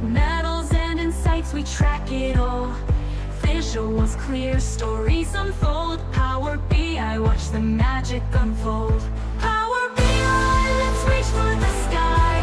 Medals and insights, we track it all. Visuals clear, stories unfold. Power BI, watch the magic unfold. Power BI, let's reach for the sky.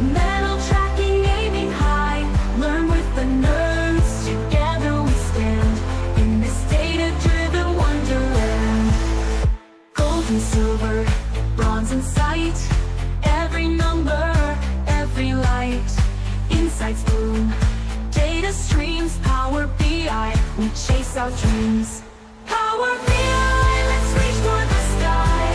Medal tracking, aiming high. Learn with the nerds, together we stand. In this data-driven wonderland. Gold and silver, bronze and sight. Every number, every light. Insights bloom, data streams. Power BI, we chase our dreams. Power BI, let's reach for the sky.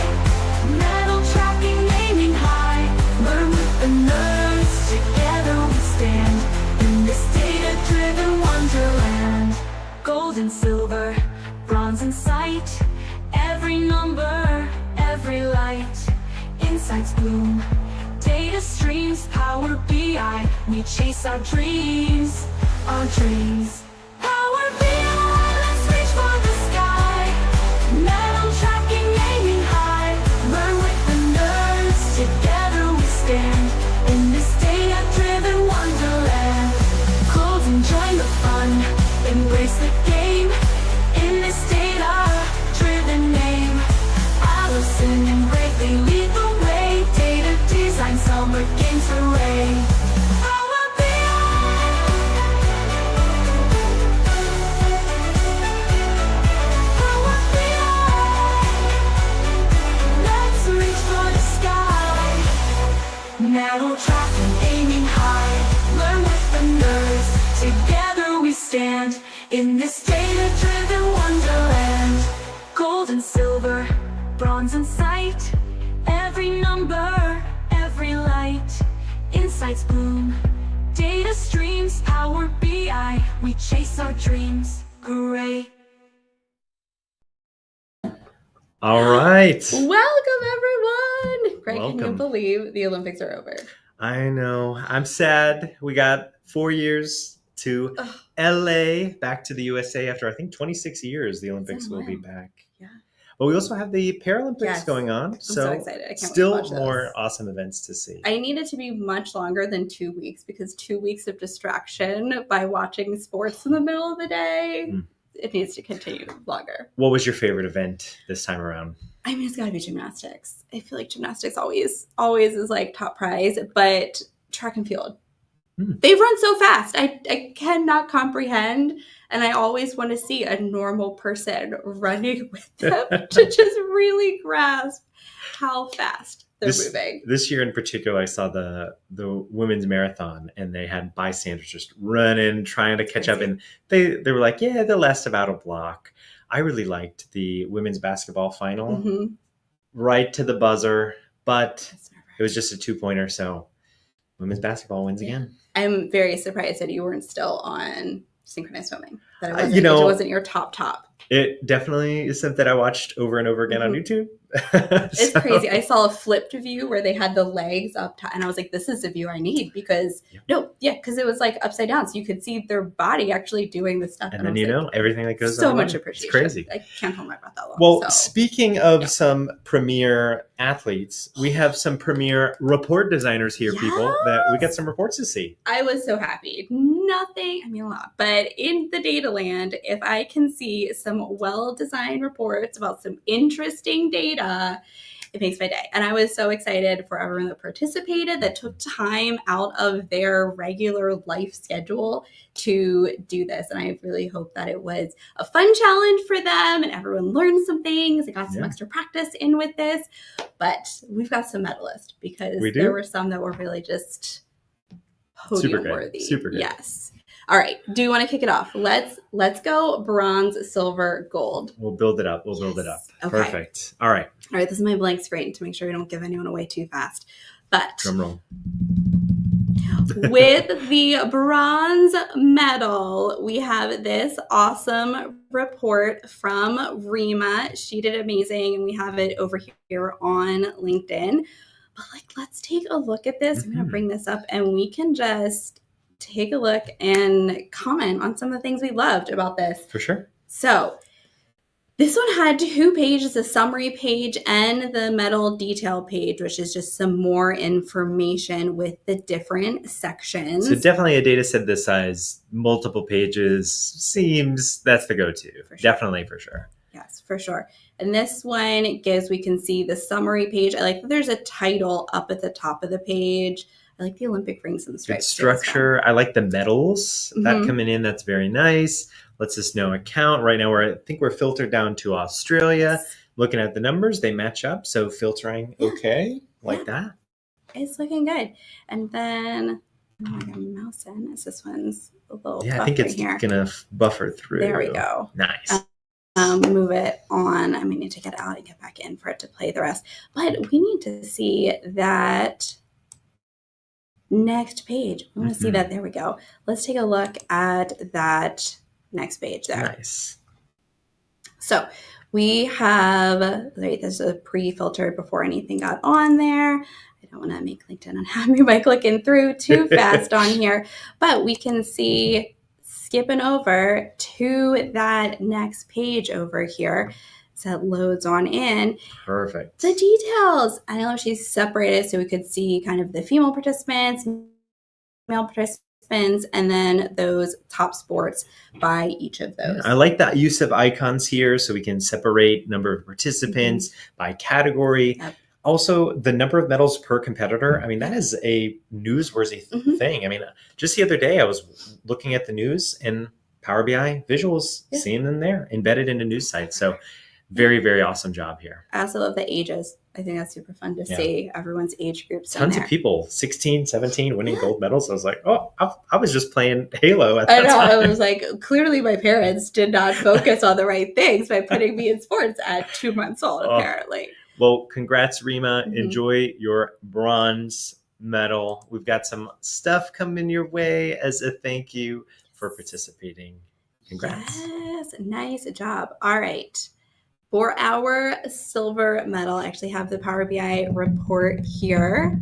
Medal tracking, aiming high. Learn with the nerds, together we stand. In this data-driven wonderland. Gold and silver, bronze and sight. Every number, every light. Insights bloom, data streams. Power BI, we chase our dreams. Our dreams. Power BI, let's reach for the sky. Medal tracking, aiming high. Learn with the nerds, together we stand. In this data-driven wonderland. Gold and join the fun, embrace the game. In this data-driven name. Allison and Greatly lead the way. Data design, summer games array. Power Medal tracking, aiming high. Learn with the nerds, together we stand. In this data-driven wonderland. Gold and silver, bronze and sight. Every number, every light. Insights bloom, data streams. Power BI, we chase our dreams. Great. All right. Welcome, everyone. Greg, can you Welcome. believe the Olympics are over? I know. I'm sad. We got 4 years to LA, back to the USA after I think 26 years. The Olympics will be back. Yeah. But we also have the Paralympics going on. I'm so excited. I can't still wait to watch more those. awesome events to see. I need it to be much longer than 2 weeks because 2 weeks of distraction by watching sports in the middle of the day, it needs to continue longer. What was your favorite event this time around? I mean, it's got to be gymnastics. I feel like gymnastics always is like top prize, but track and field. They've run so fast. I cannot comprehend. And I always want to see a normal person running with them to just really grasp how fast they're moving. This year in particular, I saw the women's marathon, and they had bystanders just running, trying to catch up. And they were like, yeah, they'll last about a block. I really liked the women's basketball final, right to the buzzer, but it was just a 2-pointer. So women's basketball wins again. I'm very surprised that you weren't still on synchronized swimming. That You know, it wasn't your top. It definitely is something I watched over and over again on YouTube. It's crazy. I saw a flipped view where they had the legs up top, and I was like, this is the view I need because because it was like upside down. So you could see their body actually doing the stuff. And then everything that goes on. So much appreciation. It's crazy. I can't hold my breath that long. Well, speaking of some premier athletes, we have some premier report designers here, people, that we got some reports to see. I was so happy. Nothing, I mean a lot, but in the data land, if I can see some well-designed reports about some interesting data, it makes my day. And I was so excited for everyone that participated, that took time out of their regular life schedule to do this. And I really hope that it was a fun challenge for them and everyone learned some things and got some extra practice in with this. But we've got some medalists because there were some that were really just podium worthy. Super good. Yes. All right. Do you want to kick it off? Let's go bronze, silver, gold. We'll build it up. Okay. Perfect. All right. This is my blank screen to make sure we don't give anyone away too fast. But drum roll. With the bronze medal, we have this awesome report from Rima. She did amazing, and we have it over here on LinkedIn. But let's take a look at this. I'm going to bring this up, and we can just take a look and comment on some of the things we loved about this. For sure. So This one had 2 pages, a summary page and the medal detail page, which is just some more information with the different sections. So definitely a data set this size, multiple pages, seems that's the go-to. For sure. Definitely, for sure. Yes, for sure. And this one we can see the summary page. I like that there's a title up at the top of the page. I like the Olympic rings and the Good stripes. structure. I like the medals that coming in. That's very nice. Lets us know account. Right now, I think we're filtered down to Australia. Yes. Looking at the numbers, they match up. So filtering, okay, like that. It's looking good. And then, oh, I got a mouse in. This one's a little I think it's here. going to buffer through. There we go. Nice. Move it on. I need to get it out and get back in for it to play the rest. But we need to see that next page. We want to see that. There we go. Let's take a look at that next page there. Nice. So we have, right, this is pre-filtered before anything got on there. I don't want to make LinkedIn unhappy by clicking through too fast on here, but we can see skipping over to that next page over here. So it loads on in. Perfect. The details. I know she's separated so we could see kind of the female participants, male participants, and then those top sports by each of those. I like that use of icons here so we can separate number of participants by category. Yep. Also, the number of medals per competitor. I mean, that is a newsworthy thing. I mean, just the other day I was looking at the news and Power BI visuals, seeing them there embedded in a news site. So very, very awesome job here. I also love the ages. I think that's super fun to see everyone's age groups. Tons of people, 16, 17, winning gold medals. I was like, oh, I was just playing Halo at that time. I was like, clearly my parents did not focus on the right things by putting me in sports at 2 months old, apparently. Well, congrats, Rima. Enjoy your bronze medal. We've got some stuff coming your way as a thank you for participating. Congrats. Yes, nice job. All right. For our silver medal, I actually have the Power BI report here.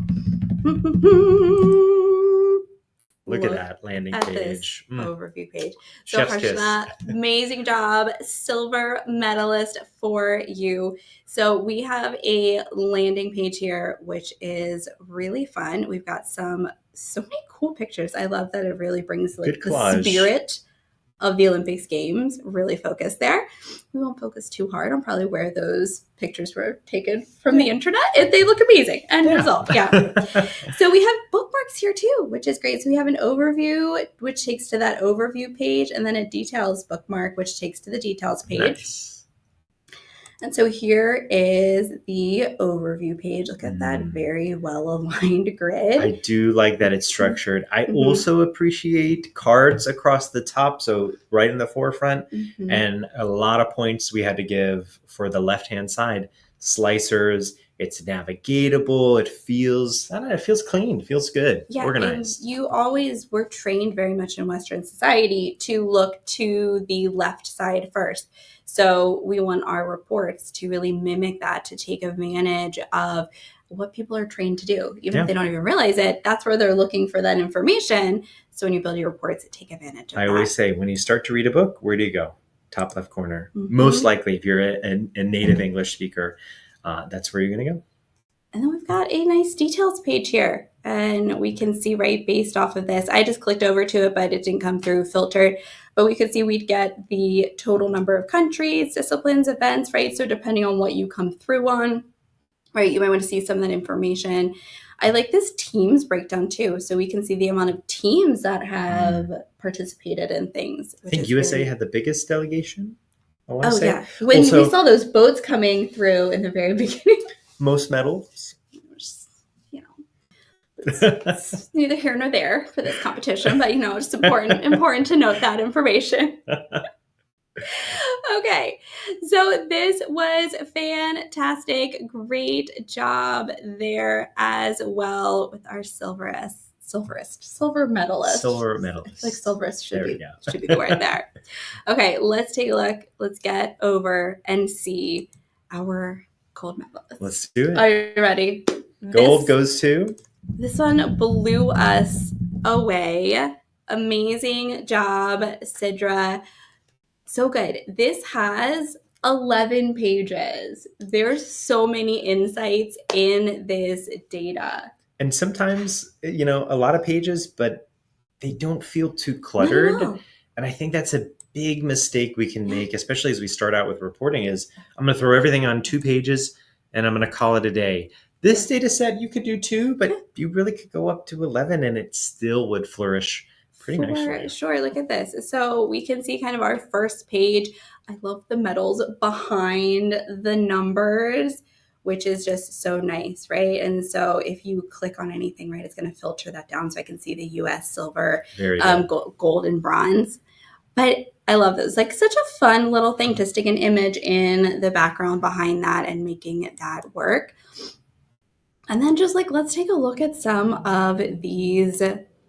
Look at that landing page. Overview page. So Chef's kiss. Harshana, amazing job. Silver medalist for you. So we have a landing page here, which is really fun. We've got so many cool pictures. I love that it really brings the spirit of the Olympics Games, really focused there. We won't focus too hard on probably where those pictures were taken from the internet. They look amazing. End result. Yeah. So we have bookmarks here too, which is great. So we have an overview, which takes to that overview page, and then a details bookmark, which takes to the details page. Nice. And so here is the overview page. Look at that very well-aligned grid. I do like that it's structured. I also appreciate cards across the top, so right in the forefront, and a lot of points we had to give for the left-hand side. Slicers, it's navigatable, it feels clean, it feels good, organized. And you always were trained very much in Western society to look to the left side first. So we want our reports to really mimic that, to take advantage of what people are trained to do. Even if they don't even realize it, that's where they're looking for that information. So when you build your reports, take advantage of that. I always say, when you start to read a book, where do you go? Top left corner. Most likely, if you're a native English speaker, that's where you're going to go. And then we've got a nice details page here. And we can see based off of this, I just clicked over to it, but it didn't come through filtered. But we could see we'd get the total number of countries, disciplines, events, right? So depending on what you come through on, right, you might want to see some of that information. I like this teams breakdown too. So we can see the amount of teams that have participated in things. I think USA had the biggest delegation. When we saw those boats coming through in the very beginning. Most medals. It's neither here nor there for this competition, but it's important to note that information. Okay, so this was fantastic. Great job there as well with our silver medalist. Silver medalist. I feel like silverist should be the word there. Okay, let's take a look. Let's get over and see our gold medalist. Let's do it. Are you ready? Gold goes to? This one blew us away. Amazing job, Sidra. So good. This has 11 pages. There's so many insights in this data. And sometimes, a lot of pages, but they don't feel too Not at cluttered. all. And I think that's a big mistake we can make, especially as we start out with reporting, is I'm going to throw everything on 2 pages and I'm going to call it a day. This data set, you could do 2, but you really could go up to 11 and it still would flourish pretty nicely. Sure. Look at this. So we can see kind of our first page. I love the medals behind the numbers, which is just so nice, right? And so if you click on anything, right, it's going to filter that down so I can see the US silver, Very good. gold, and bronze. But I love this. Like such a fun little thing to stick an image in the background behind that and making that work. And then just like, let's take a look at some of these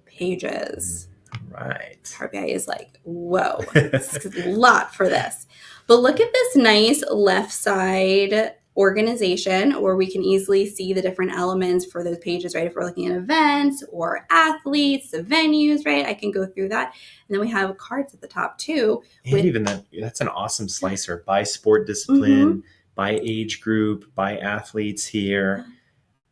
pages. Right. Power BI is like, whoa, it's a lot for this. But look at this nice left side organization where we can easily see the different elements for those pages, right? If we're looking at events or athletes, the venues, right? I can go through that. And then we have cards at the top too. And even that's an awesome slicer by sport discipline, by age group, by athletes here.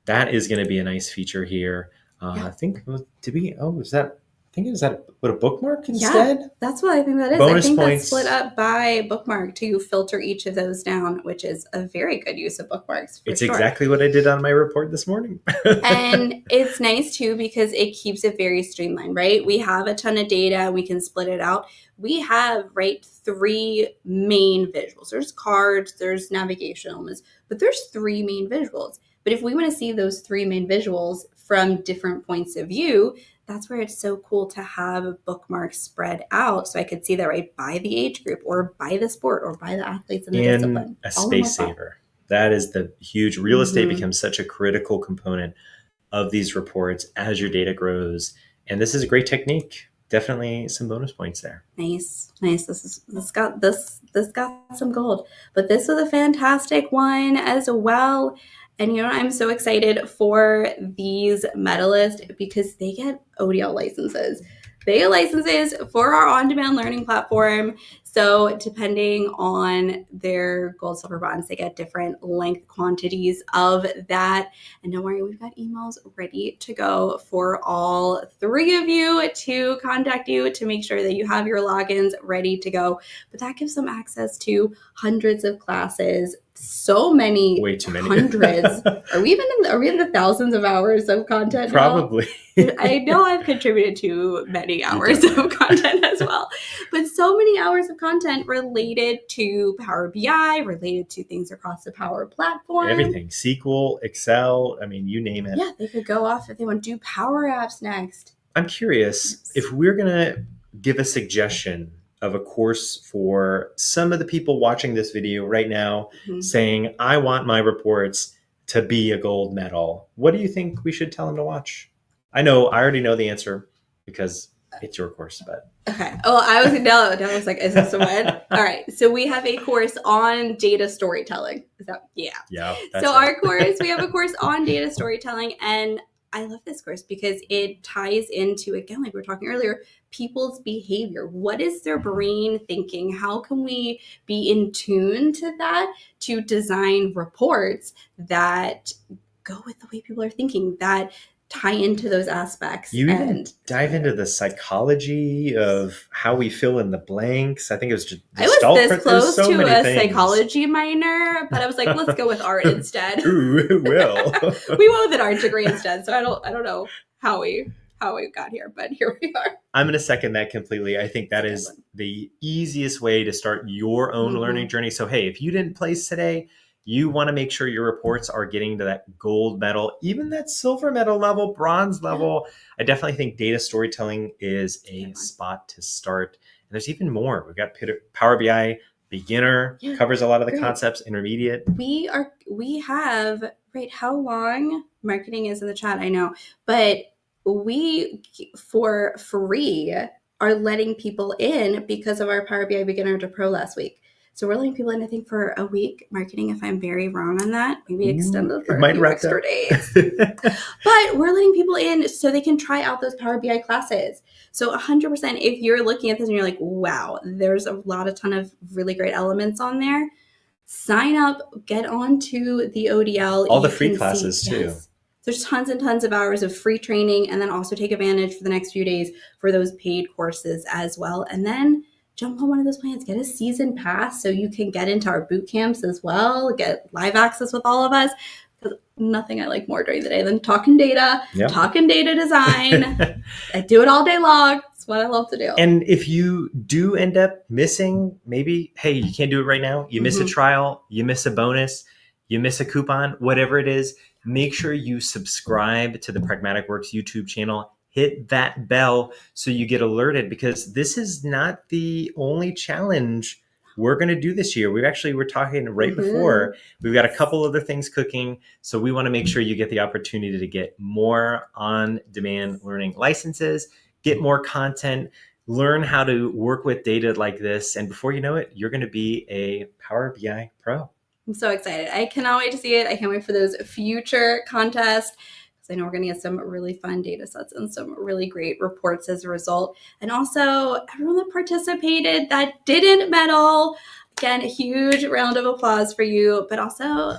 That is going to be a nice feature here. I think, is that a bookmark instead? Yeah, that's what I think that is. Bonus I think points. that's split up by bookmark to filter each of those down, which is a very good use of bookmarks. It's exactly what I did on my report this morning. And it's nice too because it keeps it very streamlined, right? We have a ton of data. We can split it out. We have, right, 3 main visuals. There's cards, there's navigation elements, but there's 3 main visuals. But if we want to see those 3 main visuals from different points of view, that's where it's so cool to have bookmarks spread out. So I could see that, right, by the age group or by the sport or by the athletes in the discipline. A space saver. That is the huge real estate becomes such a critical component of these reports as your data grows. And this is a great technique. Definitely some bonus points there. Nice. This got some gold. But this was a fantastic one as well. And I'm so excited for these medalists because they get ODL licenses. They get licenses for our on-demand learning platform. So depending on their gold, silver, bronze, they get different length quantities of that. And don't worry, we've got emails ready to go for all 3 of you to contact you to make sure that you have your logins ready to go. But that gives them access to hundreds of classes, so many, way too many, hundreds. Are we in the thousands of hours of content? Probably. I know I've contributed to many hours of content as well, but so many hours of content related to Power BI, related to things across the Power Platform. Everything. SQL, Excel, I mean, you name it. Yeah, they could go off if they want to do Power Apps next. I'm curious if we're going to give a suggestion of a course for some of the people watching this video right now saying, I want my reports to be a gold medal. What do you think we should tell them to watch? I already know the answer because it's your course, but. Okay. Oh, I was like, is this a win? All right. So we have a course on data storytelling. Is that, yeah. Yeah. So our course, we have a course on data storytelling, and I love this course because it ties into, again, like we were talking earlier, people's behavior. What is their brain thinking? How can we be in tune to that to design reports that go with the way people are thinking, that tie into those aspects? You even dive into the psychology of how we fill in the blanks. I think it was just I was this close so to a things. Psychology minor, but I was like, let's go with art instead. Ooh, well. We went with an art degree instead, so I don't know how we got here, but here we are. I'm going to second that completely. I think that is the easiest way to start your own learning journey. So, hey, if you didn't place today, you want to make sure your reports are getting to that gold medal, even that silver medal level, bronze level. I definitely think data storytelling is a spot to start. And there's even more. We've got Power BI beginner, covers a lot of the concepts, intermediate. We have, right, how long? Marketing is in the chat, I know. But we, for free, are letting people in because of our Power BI beginner to pro last week. So we're letting people in, I think, for a week. Marketing, if I'm very wrong on that, maybe extended for a few extra days. But we're letting people in so they can try out those Power BI classes. So 100%, if you're looking at this and you're like, wow, there's a ton of really great elements on there, sign up, get onto the ODL. All the You free can classes too. Yes, there's tons and tons of hours of free training, and then also take advantage for the next few days for those paid courses as well. And then jump on one of those plans, get a season pass so you can get into our boot camps as well, get live access with all of us. Because nothing I like more during the day than talking data, Yep. talking data design. I do it all day long. It's what I love to do. And if you do end up missing, maybe, hey, you can't do it right now. You miss a trial, you miss a bonus, you miss a coupon, whatever it is, make sure you subscribe to the Pragmatic Works YouTube channel. Hit that bell so you get alerted, because this is not the only challenge we're going to do this year. We're talking right before, we've got a couple other things cooking. So we want to make sure you get the opportunity to get more on-demand learning licenses, get more content, learn how to work with data like this. And before you know it, you're going to be a Power BI pro. I'm so excited. I cannot wait to see it. I can't wait for those future contests, because I know we're going to get some really fun data sets and some really great reports as a result. And also, everyone that participated that didn't medal, again, a huge round of applause for you, but also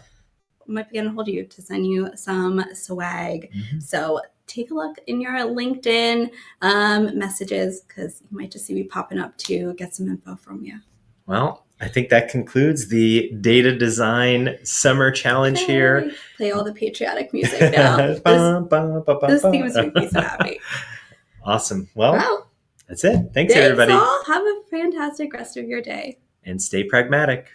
might be going to hold you to send you some swag. So take a look in your LinkedIn messages, because you might just see me popping up to get some info from you. Well, I think that concludes the Data Design Summer Challenge here. Play all the patriotic music now. This themes make me so happy. Awesome. Well, Wow. That's it. Thanks everybody. All. Have a fantastic rest of your day. And stay pragmatic.